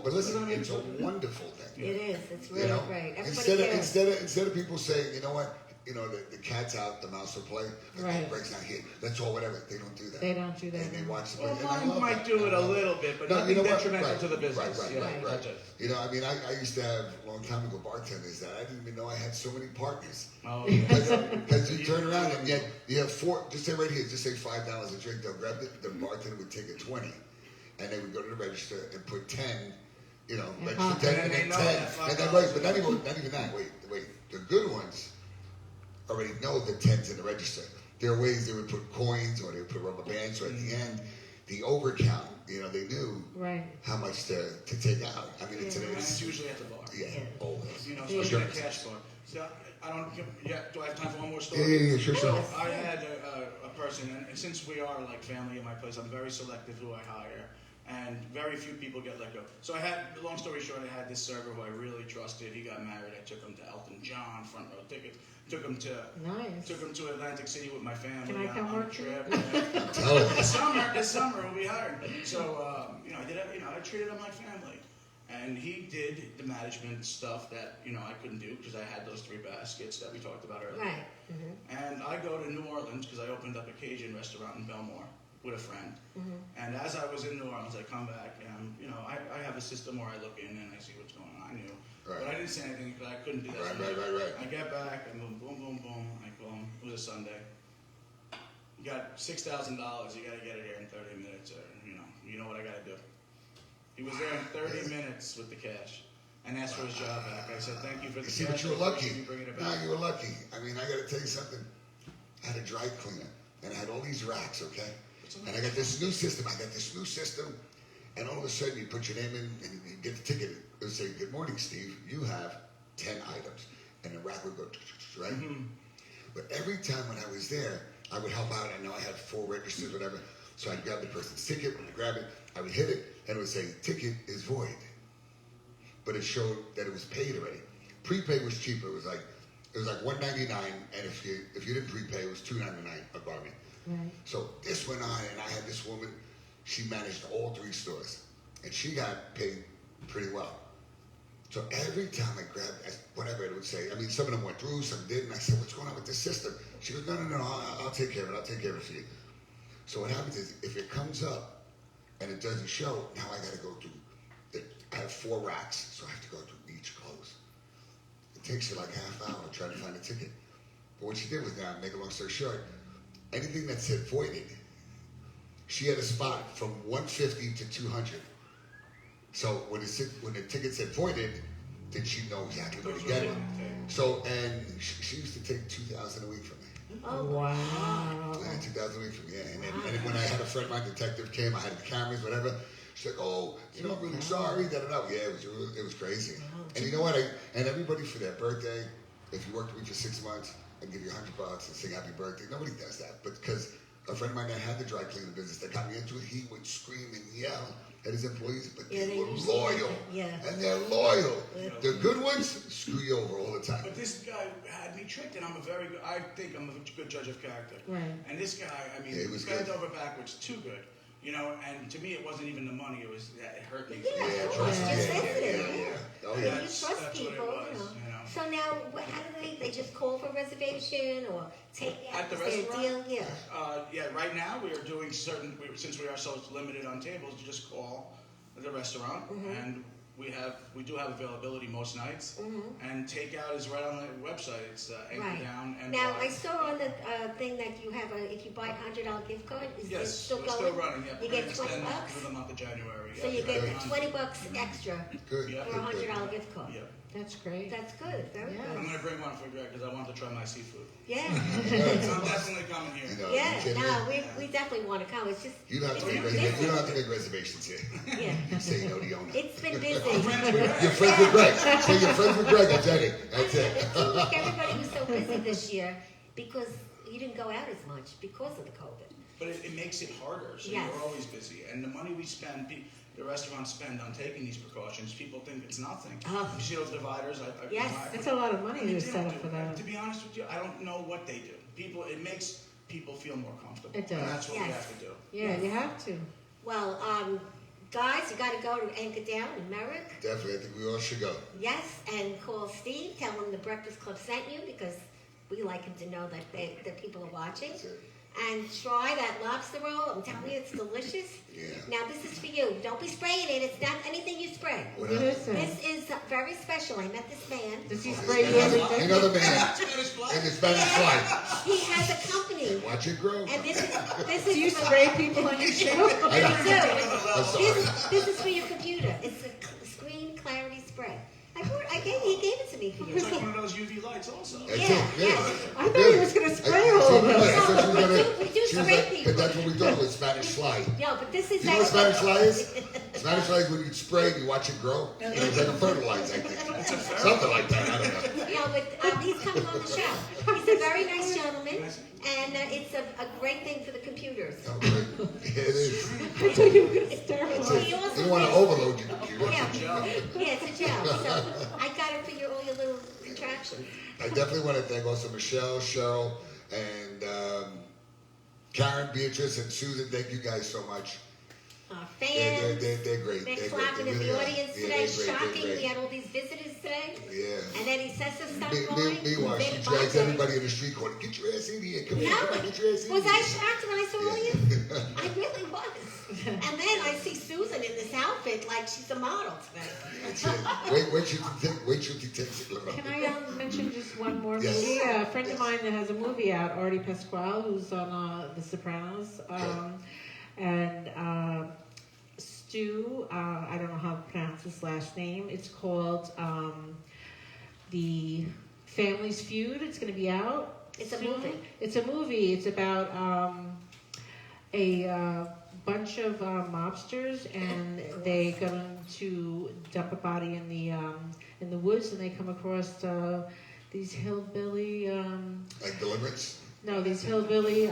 but listen, it's a wonderful thing. It is. It's You really know, great. Everybody instead cares. of people saying, you know what, you know, the cat's out, the mouse will play. Like, Right. oh, Break's not here. Let's all whatever. They don't do that. They don't do that. And they watch the Well, break. And I mine love might that. do it I a love little that. bit, but No, nothing you know what? detrimental Right, to the business. Right, Yeah, right, right. that's it. You know, I mean, I used to have a long time ago bartenders that I didn't even know I had so many partners. Oh, yeah. Because you turn around and yet you have four. Just say right here, just say $5 a drink. They'll grab it. The bartender would take a 20, and they would go to the register and put 10. You know, register 10 and then 10, and then right, but not even that. Wait. The good ones already know the 10's in the register. There are ways they would put coins or they would put rubber bands. So at the end, the overcount, you know, they knew Right. how much to take out. I mean, And it's it's usually at the bar. yeah, always. You know, For especially sure. in a cash bar. So I don't. Yeah. Do I have time for one more Yeah, story? yeah, sure. I had a person, and since we are like family in my place, I'm very selective who I hire, and very few people get let go. So I had, long story short, I had this server who I really trusted. He got married. I took him to Elton John, front row tickets. Took him to Atlantic City with my family. Can I come on a work for you? trip. Tell it. This summer we'll be hiring. So you know, I treated him like family. And he did the management stuff that, you know, I couldn't do because I had those 3 baskets that we talked about earlier. Right. Mm-hmm. And I go to New Orleans because I opened up a Cajun restaurant in Belmore with a friend. Mm-hmm. And as I was in New Orleans, I come back and, you know, I have a system where I look in and I see what's going on. I knew. Right. But I didn't say anything because I couldn't do that. Right. I get back, I move, boom, boom, boom. I call him. It was a Sunday. You got $6,000. You got to get it here in 30 minutes. Or, you know what I got to do. He was there in 30 minutes with the cash and asked for his job back. I said, thank you for the See, cash. but you were lucky. You bringing it No, back. you were lucky. I mean, I got to tell you something. I had a dry cleaner, and I had all these racks, okay? And I got this new system. And all of a sudden, you put your name in, and you get the ticket. It would say, good morning, Steve. You have 10 items. And the rack would go, right? Mm-hmm. But every time when I was there, I would help out. I know I had 4 registers, whatever. So I'd grab the person's ticket. When I grab it, I would hit it, and it would say, ticket is void. But it showed that it was paid already. Prepaid was cheaper. It was like $1.99, and if you didn't prepay, it was $2.99 a bargain. Right. So this went on, and I had this woman. She managed all 3 stores, and she got paid pretty well. So every time I grabbed whatever it would say, I mean, some of them went through, some didn't. I said, "What's going on with this system?" She goes, "No, I'll take care of it. I'll take care of it for you." So what happens is, if it comes up and it doesn't show, now I got to go through. I have 4 racks, so I have to go through each close. It takes you like half an hour trying to find a ticket. But what she did was, now, make a long story short, anything that said voided, she had a spot from 150 to 200. So when the ticket said voided, then she'd know exactly where to get it. So, and she used to take $2,000 a week from me. Oh, Wow. 2,000 a week from and then when I had a friend of mine, detective came, I had the cameras, whatever. She's like, oh, you know, I'm really sorry. Da da da. Yeah, it was crazy. And you know what? And everybody for their birthday, if you worked with me for 6 months, I'd give you $100 and sing happy birthday. Nobody does that, but because a friend of mine that had the dry cleaning business that got me into it, he would scream and yell at his employees, but Yeah, they they were usually loyal. yeah. And they're loyal. The good ones screw you over all the time. But this guy had me tricked, and I think I'm a good judge of character. Right. And this guy, I mean, Yeah, he he was bent good. over backwards, too good. You know, and to me, it wasn't even the money; it was that it hurt me. Yeah, trust. you're sensitive. Yeah. Oh You yeah. trust That's people, what it was, you know. So now, how do they just call for a reservation or take At the is there a restaurant? deal? Yeah. Right now we are doing since we are so limited on tables, you just call the restaurant, and we do have availability most nights, and takeout is right on the website. It's Anchor Right. Down and Now, Bar. I saw on the thing that you have if you buy a $100 gift card, is it Yes, still we're going? still running. Yeah, You we're get gonna extend $20? for the month of January. So you Yeah, get right on. $20 extra Good. Yeah. for a $100 gift card. Yeah. That's great. That's good. Very Yeah. I'm good. gonna bring one for Gregg because I want to try my seafood. Yeah. So I'm definitely coming here. You know, Yeah. you kidding No, me? we definitely want to come. It's just You don't have to it's make been reservations. You busy. don't have to make reservations here. Yeah. You say no to the owner. It's been busy. You're friends with Greg. So you're friends with Greg. I tell you. That's it. It seemed like everybody was so busy this year because you didn't go out as much because of the COVID. But it makes it harder, so Yes. you're always busy. And the money we spend, the restaurants spend on taking these precautions, people think it's nothing. Oh. You see those dividers? Yes. It's a lot of money I mean, to they set don't up for do- that. To be honest with you, I don't know what they do. It makes people feel more comfortable. It does. And that's what we Yes. have to do. Yeah, you have to. Well, guys, you got to go to Anchor Down in Merrick. Definitely. I think we all should go. Yes, and call Steve. Tell him the Breakfast Club sent you because we like him to know that that people are watching. That's it. And try that lobster roll. I'm telling you, it's delicious. Yeah. Now, this is for you. Don't be spraying it. It's not anything you spray. What What else? is it? This is very special. I met this man. Does he spray you everything? Another man Spanish fly? in the Spanish fly. He has a company. Watch it grow. And this Do you is for, spray people on your show? I know. Dude, I'm sorry. this is for your computer. It's a screen clarity spray. He gave it to me for you. It's like one of those UV lights also. That's Yeah, it. Yeah. yes. I thought he was going to spray all of us. I thought she was gonna- We do she was spray like, people. but that's what we do with Spanish fly. No, but this is You know what Spanish fly is? actually- Spanish fly is when you spray and you watch it grow. It's like a fertilizer, I think. Something like that. I don't know. Yeah, but he's coming on the show. He's a very nice gentleman, and it's a great thing for the computers. Oh, great. Yeah, it is. I thought you were going to stare That's at it. He You also don't want to did- overload your computer. Yeah, it's a gel. So I got it for all your little contraptions. I definitely want to thank also Michelle, Cheryl, and Karen, Beatrice, and Susan. Thank you guys so much. Fans, They're great. they're They're clapping great. in They the really are. audience Yeah, today. they're great. They're Shocking. great. We had all these visitors today. Yeah. And then he says to stop going. Meanwhile, she Then drags Bob- everybody in the street corner. Get your ass in here. Come here. No, Come on, get your ass in was here. I shocked when I saw you? Yeah. I really was. And then I see Susan in this outfit like she's a model today. That's it. Wait till he takes it. Can I mention just one more Yes. movie? A friend of mine that has a movie out, Artie Pasquale, who's on The Sopranos. And Stu, I don't know how to pronounce his last name. It's called The Family's Feud. It's going to be out. It's a soon. movie. It's a movie. It's about a bunch of mobsters, and they go to dump a body in the woods, and they come across these hillbilly Like Deliverance? no, these hillbilly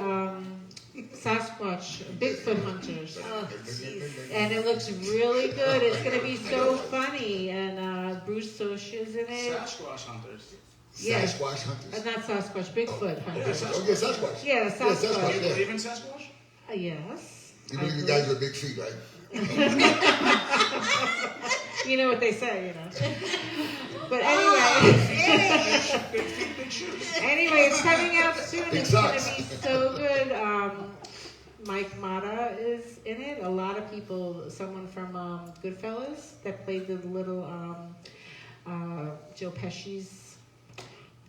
Sasquatch Bigfoot hunters. Oh, jeez. And it looks really good. It's going to be so funny. And Bruce Sosha's in it. Sasquatch hunters. Yeah. Sasquatch Hunters. Not Sasquatch, Bigfoot hunters. Oh, yeah, Sasquatch. Yeah, Sasquatch. Do you Yeah. believe in Sasquatch? Yes. You believe in guys with big feet, right? You know what they say, you know. But Oh, anyway, Big feet, big shoes. anyway, it's coming out soon. Big It's going to socks. be so good. Mike Mata is in it. A lot of people, someone from Goodfellas that played the little Joe Pesci's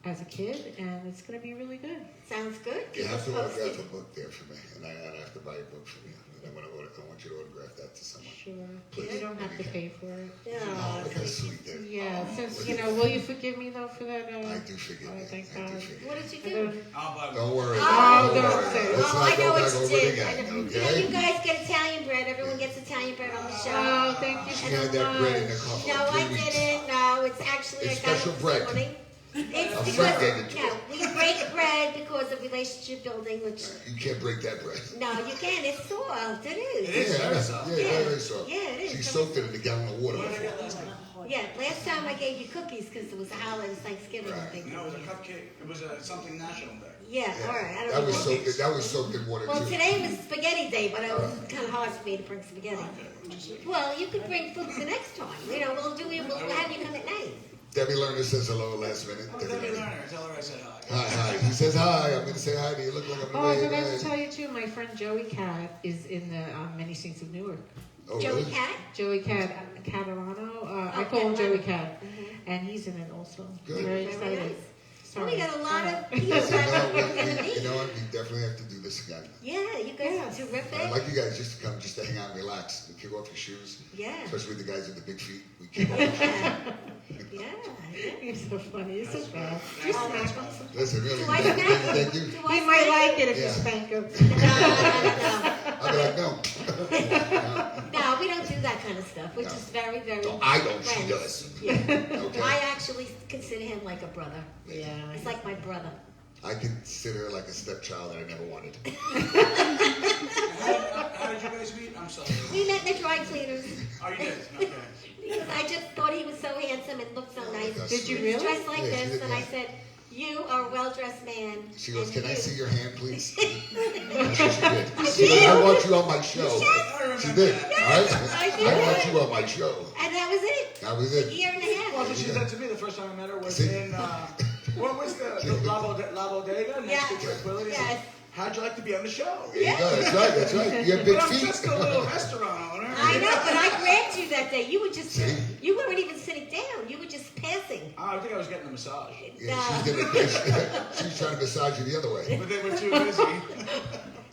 as a kid, and it's going to be really good. Sounds good. You Keep have us to autograph a posted. book there for me, and I have to buy a book from you. And I want you to autograph that to someone. Sure. Please. You don't have to pay for it. Yeah. Oh, look how sweet that. Yeah, Oh, since, look you at know, will you forgive me though for that? I do forgive oh, you. thank I do God. forgive What you. did you I do? don't- I'll buy Don't worry. Oh, don't don't worry. say. Let's Oh, not I go know back what you over it did. again, I know. okay? You guys get Italian bread. Everyone gets Italian bread on the show. Oh, thank you She so had that bread in much. her car for No, I 3 weeks. didn't. No, it's actually It's I got special it bread. this morning. It's A because friend gave it to no, we break bread because of relationship building, which You can't break that bread. no, you can't. It's soft. It is. It is Yeah, very I know. soft. Yeah, Yeah. very soft. Yeah, it is. She soaked it in a gallon of water What did I before. get last night? Yeah, last time I gave you cookies because it was a holiday, it was Thanksgiving, I Right. think. No, it was a cupcake. It was something national day. Yeah, Yeah. all right. I don't That know. was soaked. That was soaked in water Well, too. today was spaghetti day, but it was kind of hard for me to bring spaghetti. Okay. Well, you could bring food the next time. You know, we'll have you come at night. Debbie Lerner says hello last minute. Oh, Debbie Debbie Lerner. Lerner, tell her I said hi. Hi. He says hi. I'm going to say hi to you. Look like I'm Oh, I going forgot to to tell you too, my friend Joey Cat is in the Many Saints of Newark. Oh, Joey really? Cat? Joey Cat, Catarano, I Oh, call him Catarano. Joey Cat, Mhm. and he's in it also. Good. Very Very excited. nice. Well, Sorry. we got a lot of Sorry. people Yes, you know, that we're going to you meet. know what? We definitely have to do this again. Yeah, you guys Yes. are terrific. I'd like you guys just to come, just to hang out and relax. And kick off your shoes, Yeah. especially with the guys with the big feet. We kick off. Your shoes. Yeah. Yeah. You're so funny. You're so bad. You smack him. Listen, really, Do I thank you, smack thank you? you. Do I He might smack like it if Yeah. you spank him. No. I'll be like, no. No, we don't do that kind of stuff. We're No. just very, very No, I don't. She friends. does. Yeah. Okay. I actually consider him like a brother. Yeah. It's like my brother. I consider her like a stepchild that I never wanted. How did you guys meet? I'm sorry. We met in the dry cleaners. Oh, you did? Okay. Because I just thought he was so handsome and looked so nice. That's Did you sweet. really? Dressed like Yeah, she this, did, and I yeah. said, "You are a well-dressed man." She goes, and "Can I you-" see your hand, please?" That's what she did. She goes, "I want you on my show." I remember She did. that. All right. I did. I want you on my show. And that was it. That was A it. year and a half. Well, she said to me the first time I met her was See? in, what was the La Bodega next Yeah. to Tranquility? Yes. How'd you like to be on the show? There you go. That's right. That's right. You have big But I'm feet. just a little restaurant owner. I know, but I grabbed you that day. You were just, See? you weren't even sitting down. You were just passing. Oh, I think I was getting a massage. Yeah, she's trying to massage you the other way. But they were too busy.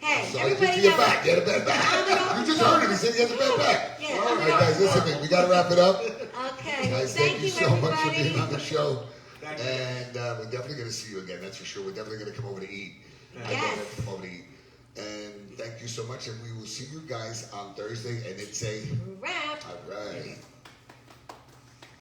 Hey, So I get everybody to your knows. back. Get a bad back. You just heard him. He said he has a bad back. Yeah, All I'm right, an guys, listen, man. We got to wrap it up. Okay, Guys, thank thank you so everybody. much for being on the show. Thank you. And we're definitely going to see you again. That's for sure. We're definitely going to come over to eat. I Yes. know to come over to eat. And thank you so much. And we will see you guys on Thursday. And it's a Wrap. all right.